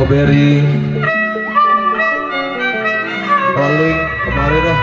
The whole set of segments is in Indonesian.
Koberi Rolling kemarin dah.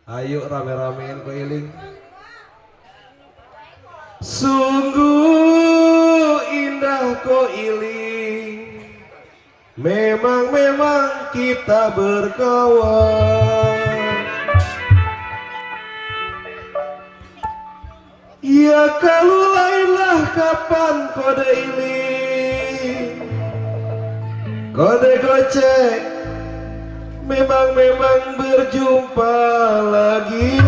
Ayo rame-ramein keliling. Sungguh indah keliling, memang kita berkawan. Ya kalau lainlah kapan kode ini, kode gocek. Memang berjumpa lagi.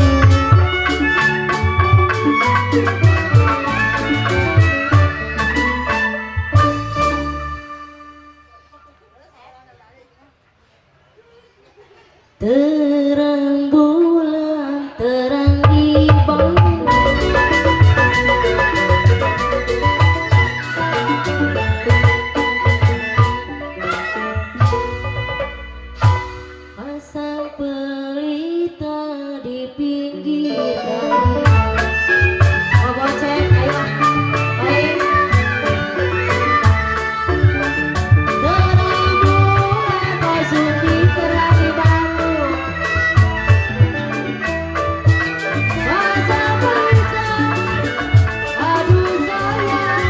Terang bulan, terang ibang, pasang pelita di pinggir danau. Mau gocek, ayo, baik. Terang bulan, pasang di terang bambu, pasang pelita, aduh sayang,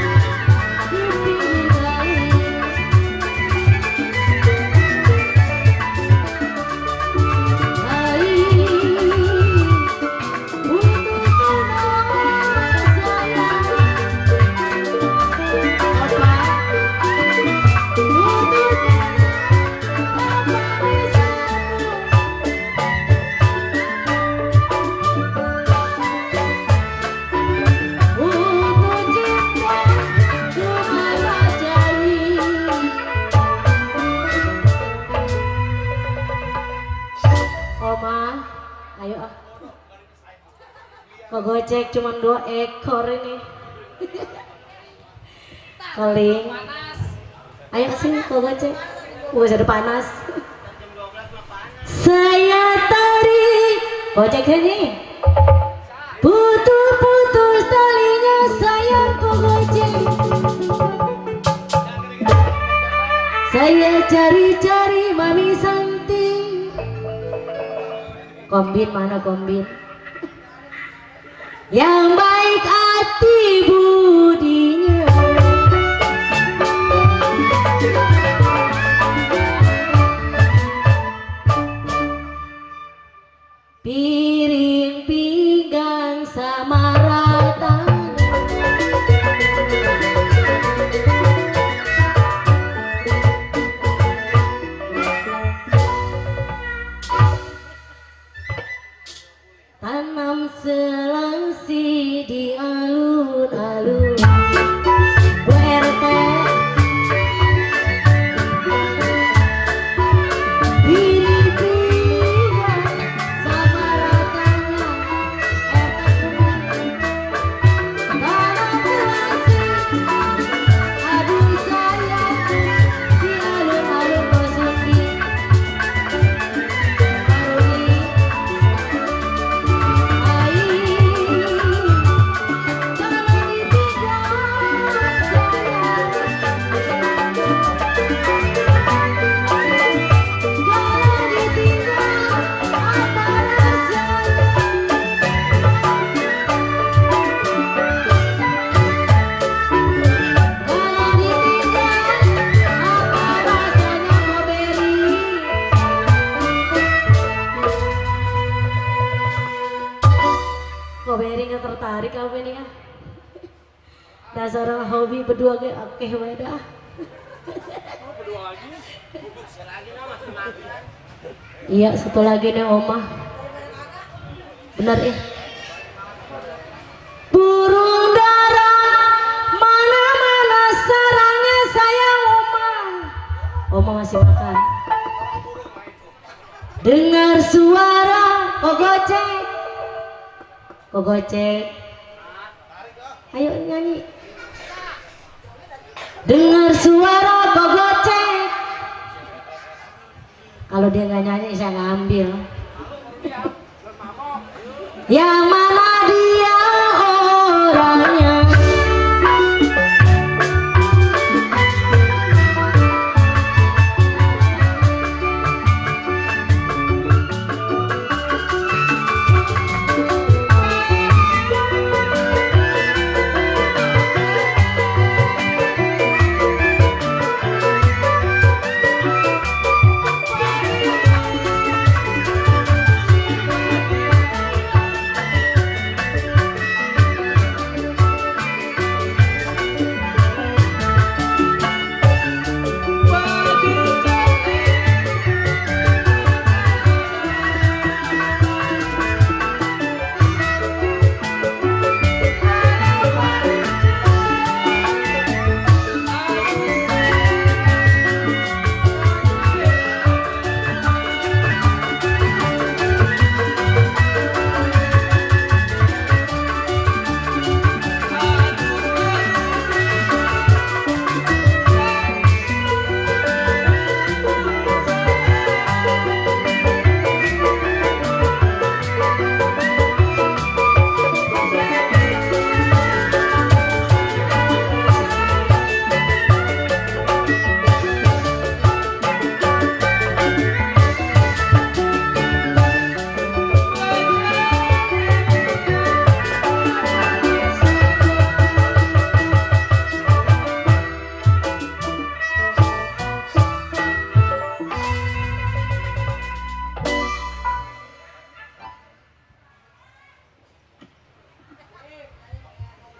di pinggir danau. Oma, ayo ah. Kok gocek cuma 2 ekor ini. Keling. Ayo sini kok gocek. Udah panas. Saya tarik gocek ini. Putus talinya sayang kok gocek. Saya cari Mami Santi. Kombin mana kombin? Yang baik hati budinya. Piring pinggang sama rata. tanam selangsi di alun-alun. Bu RT pilih-pilih sama ratanya RT tanam selangsi. Aduh sayang di alun-alun Basuki Karuni kok Beri nggak tertarik apa ini ya? Dasar hobi berdua ke oke beda. Iya satu lagi nih Oma. Benar ya. Burung dara mana-mana sarangnya sayang Oma. Oma masih makan. Dengar suara kok gocek. Ayo nyanyi. Dengar suara kok gocek. Kalau dia nggak nyanyi saya ngambil. Yang mana dia orangnya?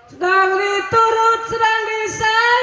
Sedang diturut sedang disayang.